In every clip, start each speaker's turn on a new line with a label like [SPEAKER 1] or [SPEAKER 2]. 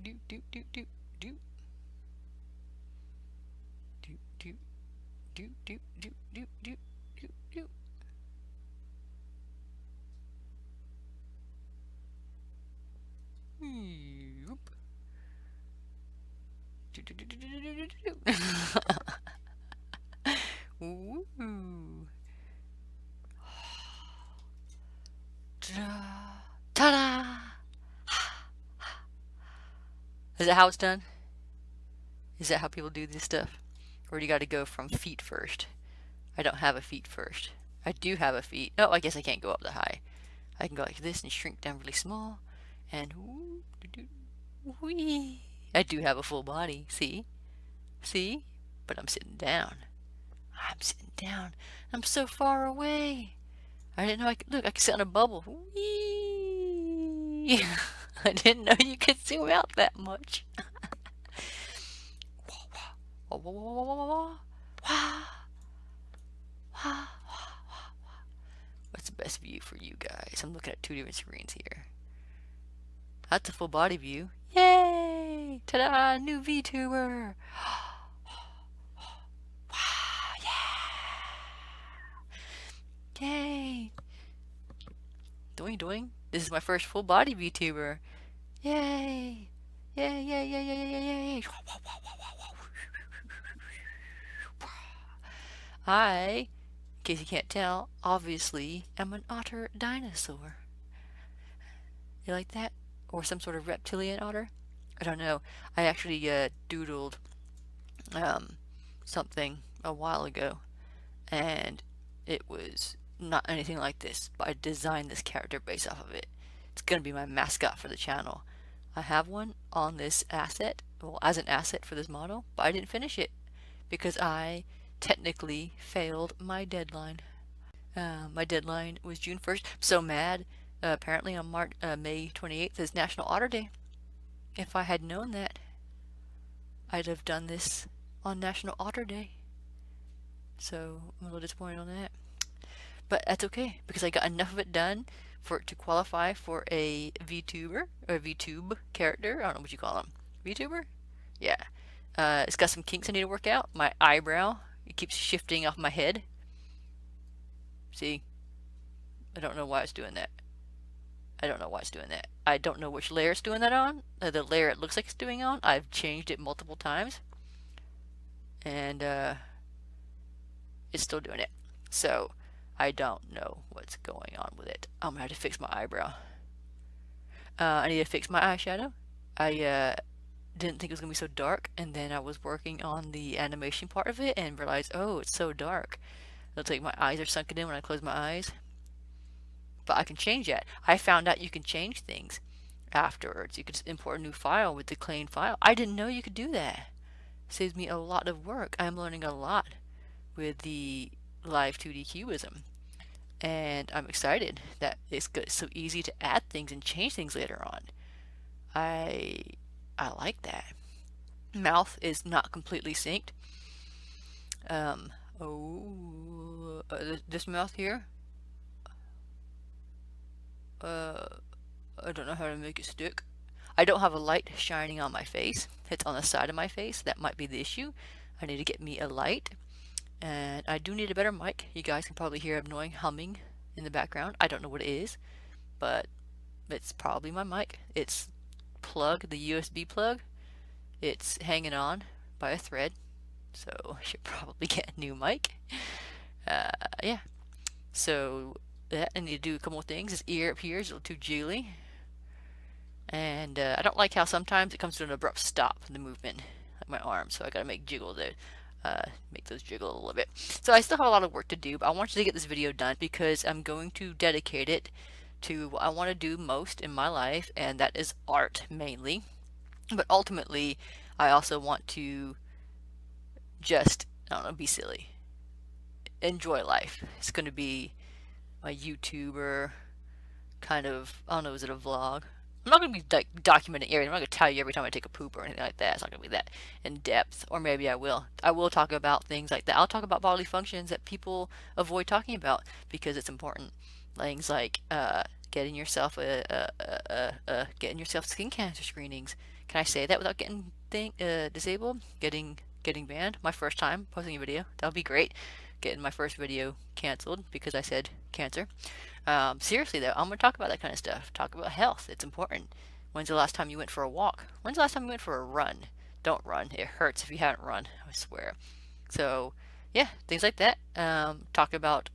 [SPEAKER 1] do do do do do do do do do do do do do. Yoop. Do do do do do do do do. Ooh. Ta-da! Ta-da! Is that how it's done? Is that how people do this stuff? Or do you got to go from feet first? I don't have a feet first. I do have a feet. Oh, I guess I can't go up that high. I can go like this and shrink down really small. And whee. I do have a full body. See? See? But I'm sitting down. I'm sitting down. I'm so far away. I didn't know I could. Look, I can sit on a bubble. Whee! I didn't know you could zoom out that much. Wah, wah, wah, wah, wah, wah, wah. Wah, wah, wah, wah. What's the best view for you guys? I'm looking at two different screens here. That's a full body view. Yay! Ta-da! New VTuber! Wow, yeah! Yay! Doing doing. This is my first full body VTuber. Yay! Yay, yay, yay, yay, yay, yay! I, in case you can't tell, obviously am an otter dinosaur. You like that? Or some sort of reptilian otter? I don't know. I actually doodled something a while ago, and it was not anything like this, but I designed this character based off of it. It's going to be my mascot for the channel. I have one on this asset, well, as an asset for this model, but I didn't finish it because I technically failed my deadline. My deadline was June 1st. I'm so mad. Apparently on May 28th is National Otter Day. If I had known that, I'd have done this on National Otter Day. So I'm a little disappointed on that. But that's okay, because I got enough of it done for it to qualify for a VTuber, or a VTube character. I don't know what you call them. VTuber? Yeah. It's got some kinks I need to work out. My eyebrow, it keeps shifting off my head. See? I don't know why it's doing that. I don't know why it's doing that. I don't know which layer it's doing that on. The layer it looks like it's doing on, I've changed it multiple times. And it's still doing it. So I don't know what's going on with it. I'm gonna have to fix my eyebrow. I need to fix my eyeshadow. I didn't think it was gonna be so dark, and then I was working on the animation part of it and realized, oh, it's so dark. It looks like my eyes are sunken in when I close my eyes. But I can change that. I found out you can change things afterwards. You could import a new file with the clean file. I didn't know you could do that. Saves me a lot of work. I'm learning a lot with the live 2D cubism. And I'm excited that it's so easy to add things and change things later on. I like that. Mouth is not completely synced. This mouth here. I don't know how to make it stick. I don't have a light shining on my face. It's on the side of my face. That might be the issue. I need to get me a light. And I do need a better mic. You guys can probably hear annoying humming in the background. I don't know what it is, but it's probably my mic. It's plug, the USB plug. It's hanging on by a thread, so I should probably get a new mic. Yeah. So I need to do a couple more things. This ear up here is a little too jiggly. And I don't like how sometimes it comes to an abrupt stop in the movement, like my arm. So I gotta make jiggle to make those jiggle a little bit. So I still have a lot of work to do, but I wanted to get this video done because I'm going to dedicate it to what I want to do most in my life, and that is art mainly. But ultimately, I also want to just, I don't know, be silly. Enjoy life. It's going to be my YouTuber kind of, I don't know, is it a vlog? I'm not going to be documenting everything. I'm not going to tell you every time I take a poop or anything like that. It's not going to be that in depth. Or maybe I will. I will talk about things like that. I'll talk about bodily functions that people avoid talking about because it's important. Things like getting yourself getting yourself skin cancer screenings, Can I say that without getting disabled? Getting banned? My first time posting a video. That would be great. Getting my first video canceled because I said cancer. Seriously though, I'm gonna talk about that kind of stuff. Talk about health. It's important. When's the last time you went for a walk? When's the last time you went for a run? Don't run. It hurts if you haven't run. I swear. So yeah, things like that. Talk about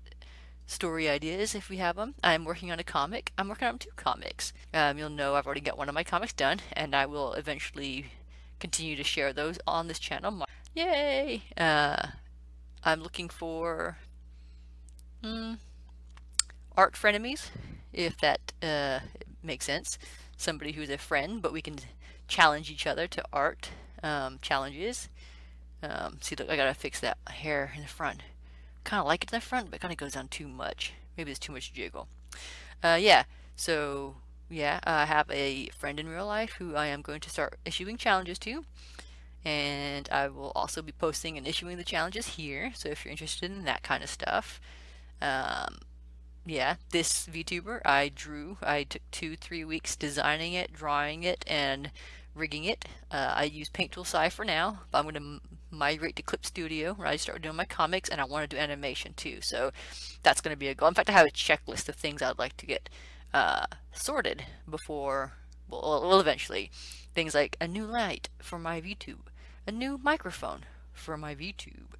[SPEAKER 1] story ideas if we have them. I'm working on a comic. I'm working on two comics. You'll know I've already got one of my comics done, and I will eventually continue to share those on this channel. Yay! I'm looking for art frenemies, if that makes sense. Somebody who's a friend, but we can challenge each other to art challenges. See, look, I gotta fix that hair in the front. Kind of like it in the front, but it kind of goes down too much. Maybe there's too much jiggle. Yeah, so yeah, I have a friend in real life who I am going to start issuing challenges to. And I will also be posting and issuing the challenges here. So if you're interested in that kind of stuff, yeah, this VTuber I drew. I took 2-3 weeks designing it, drawing it, and rigging it. I use Paint Tool Sci for now, but I'm going to migrate to Clip Studio where I start doing my comics, and I want to do animation too. So that's going to be a goal. In fact, I have a checklist of things I'd like to get sorted before, well, eventually. Things like a new light for my VTube, a new microphone for my VTube,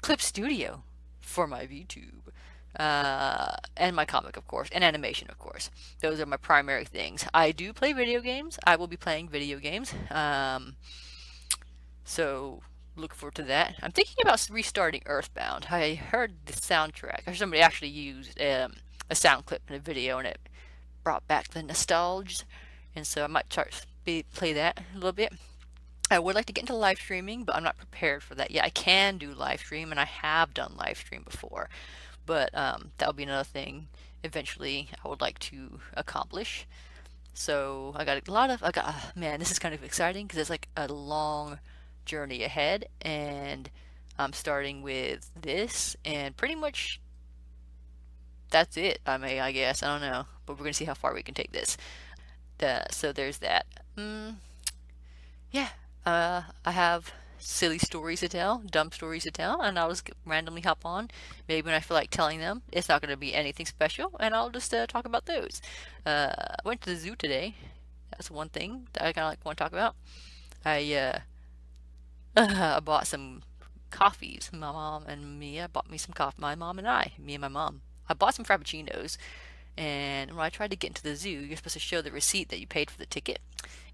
[SPEAKER 1] Clip Studio for my VTube, and my comic, of course, and animation, of course. Those are my primary things. I do play video games. I will be playing video games. So look forward to that. I'm thinking about restarting Earthbound. I heard the soundtrack, or somebody actually used a sound clip in a video, and it brought back the nostalgia. And so I might play that a little bit. I would like to get into live streaming, but I'm not prepared for that yet. I can do live stream, and I have done live stream before, but that'll be another thing eventually I would like to accomplish. So I got a lot of, man, this is kind of exciting because it's like a long journey ahead, and I'm starting with this, and pretty much that's it. I guess, I don't know, but we're gonna see how far we can take this. So there's that. Yeah, I have silly stories to tell, dumb stories to tell, and I'll just randomly hop on. Maybe when I feel like telling them, it's not going to be anything special, and I'll just talk about those. I went to the zoo today. That's one thing that I kind of like want to talk about. I bought some coffees. My mom and me. I bought me some coffee. My mom and I. Me and my mom. I bought some frappuccinos. And when I tried to get into the zoo, you're supposed to show the receipt that you paid for the ticket.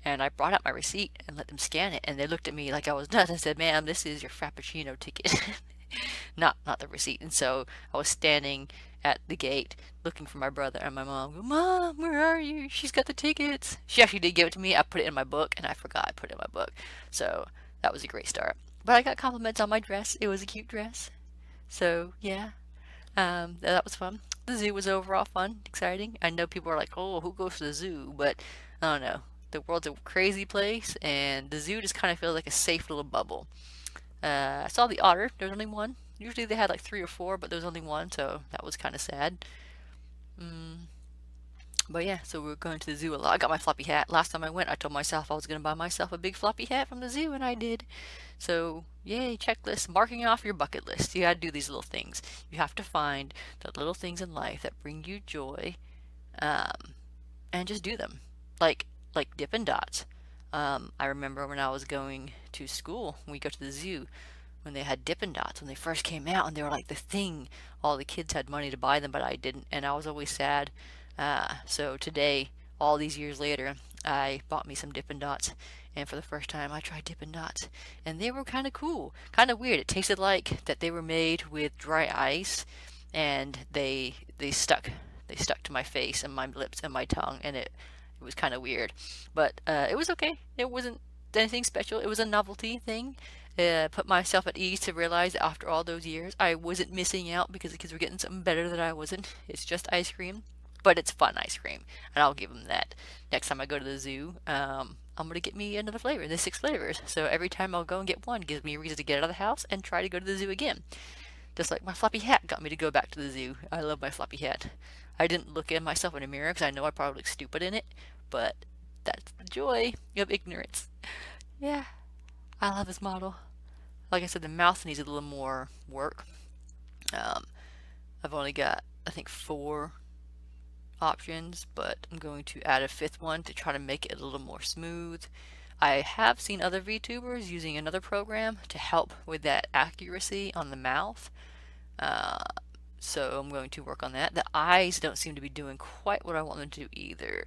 [SPEAKER 1] And I brought out my receipt and let them scan it, and they looked at me like I was nuts and said, "Ma'am, this is your frappuccino ticket, not the receipt." And so I was standing at the gate looking for my brother, and my mom go, "Mom, where are you? She's got the tickets." She actually did give it to me. I put it in my book, and I forgot I put it in my book. So that was a great start. But I got compliments on my dress. It was a cute dress. So yeah, that was fun. The zoo was overall fun, exciting. I know people are like, "Oh, who goes to the zoo?" But I don't know. The world's a crazy place, and the zoo just kind of feels like a safe little bubble. I saw the otter. There's only one. Usually they had like 3 or 4, but there was only one, so that was kind of sad. But yeah, so we're going to the zoo a lot. I got my floppy hat. Last time I went, I told myself I was going to buy myself a big floppy hat from the zoo, and I did. So, yay, checklist, marking off your bucket list. You gotta do these little things. You have to find the little things in life that bring you joy, and just do them. Like Dippin' Dots. I remember when I was going to school, when we go to the zoo, when they had Dippin' Dots, when they first came out, and they were like the thing. All the kids had money to buy them, but I didn't, and I was always sad. So today, all these years later, I bought me some Dippin' Dots, and for the first time, I tried Dippin' Dots, and they were kind of cool, kind of weird. It tasted like that they were made with dry ice, and they stuck to my face and my lips and my tongue, and it was kind of weird, but it was okay. It wasn't anything special. It was a novelty thing. Put myself at ease to realize that after all those years, I wasn't missing out because the kids were getting something better that I wasn't. It's just ice cream, but it's fun ice cream, and I'll give them that. Next time I go to the zoo, I'm gonna get me another flavor. There's 6 flavors, so every time I'll go and get one, gives me a reason to get out of the house and try to go to the zoo again. Just like my floppy hat got me to go back to the zoo. I love my floppy hat. I didn't look at myself in a mirror because I know I probably look stupid in it, but That's the joy of ignorance. Yeah, I love this model. Like I said, the mouth needs a little more work. Um, I've only got, I think, 4 options, but I'm going to add a fifth one to try to make it a little more smooth. I have seen other VTubers using another program to help with that accuracy on the mouth. Uh, so I'm going to work on that. The eyes don't seem to be doing quite what I want them to do either.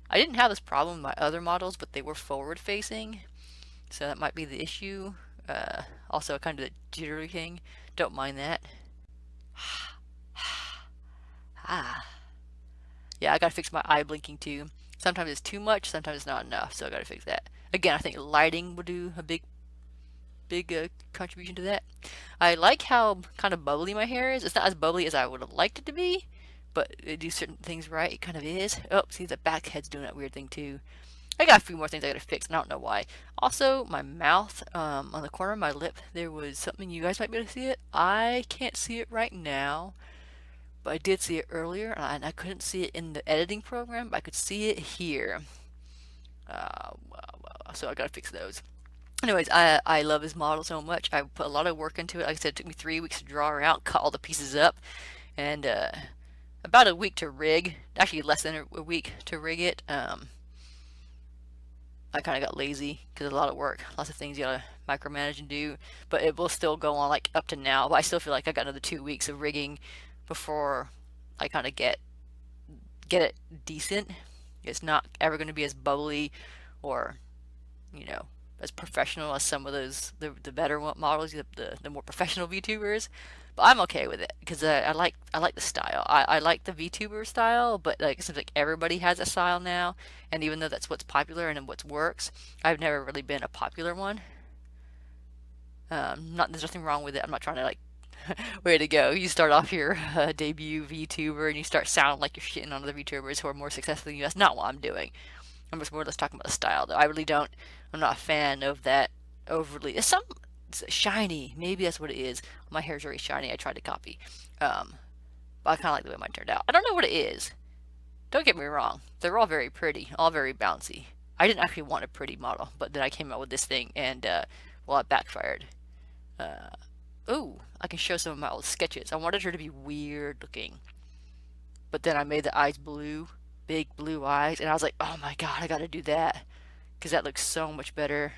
[SPEAKER 1] I didn't have this problem with my other models, but they were forward facing, so that might be the issue. Also, kind of the jittery thing. Don't mind that. Ah. Yeah, I gotta fix my eye blinking too. Sometimes it's too much, sometimes it's not enough, so I gotta fix that. Again, I think lighting would do a big contribution to that. I like how kind of bubbly my hair is. It's not as bubbly as I would have liked it to be, but it do certain things right, it kind of is. Oh, see, the back head's doing that weird thing too. I got a few more things I gotta fix, and I don't know why. Also, my mouth, on the corner of my lip, there was something. You guys might be able to see it. I can't see it right now, but I did see it earlier, and I couldn't see it in the editing program, but I could see it here. So I gotta fix those. Anyways, I love this model so much. I put a lot of work into it. Like I said, it took me 3 weeks to draw her out, cut all the pieces up, and about a week to rig. Actually, less than a week to rig it. I kind of got lazy because it's a lot of work, lots of things you gotta micromanage and do. But it will still go on like up to now. But I still feel like I got another 2 weeks of rigging before I kind of get it decent. It's not ever going to be as bubbly or, you know, as professional as some of those the better models, the more professional VTubers. But I'm okay with it because I like the style. I like the VTuber style, but like it seems like everybody has a style now, and even though that's what's popular and what works, I've never really been a popular one. Not There's nothing wrong with it. I'm not trying to like way to go. You start off your debut VTuber and you start sounding like you're shitting on other VTubers who are more successful than you. That's not what I'm doing. I'm just more or less talking about the style, though. I really don't. I'm not a fan of that overly. It's shiny. Maybe that's what it is. My hair's very shiny. I tried to copy. But I kind of like the way mine turned out. I don't know what it is. Don't get me wrong. They're all very pretty, all very bouncy. I didn't actually want a pretty model, but then I came out with this thing, and well, it backfired. Uh, Ooh, I can show some of my old sketches. I wanted her to be weird looking, but then I made the eyes blue, big blue eyes, and I was like, oh my god, I gotta do that because that looks so much better.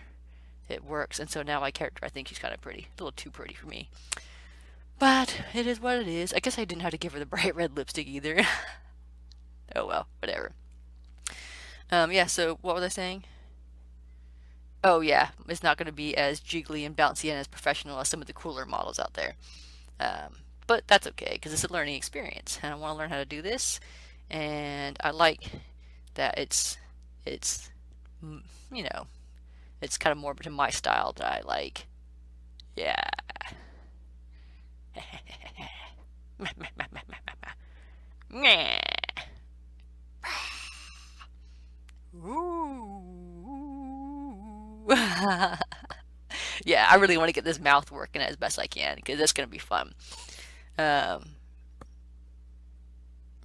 [SPEAKER 1] It works, and so now my character, I think she's kind of pretty, a little too pretty for me. But it is what it is. I guess I didn't have to give her the bright red lipstick either. Oh well, whatever. Yeah. So what was I saying? Oh yeah, it's not going to be as jiggly and bouncy and as professional as some of the cooler models out there. But that's okay because it's a learning experience, and I want to learn how to do this. And I like that it's you know it's kind of more to my style that I like. Yeah. Ooh. Yeah, I really want to get this mouth working as best I can because it's gonna be fun. Um,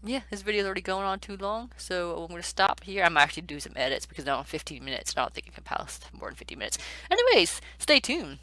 [SPEAKER 1] yeah, this video is already going on too long, so I'm gonna stop here. I'm actually do some edits because now I'm 15 minutes. And I don't think it can pass more than 15 minutes. Anyways, stay tuned.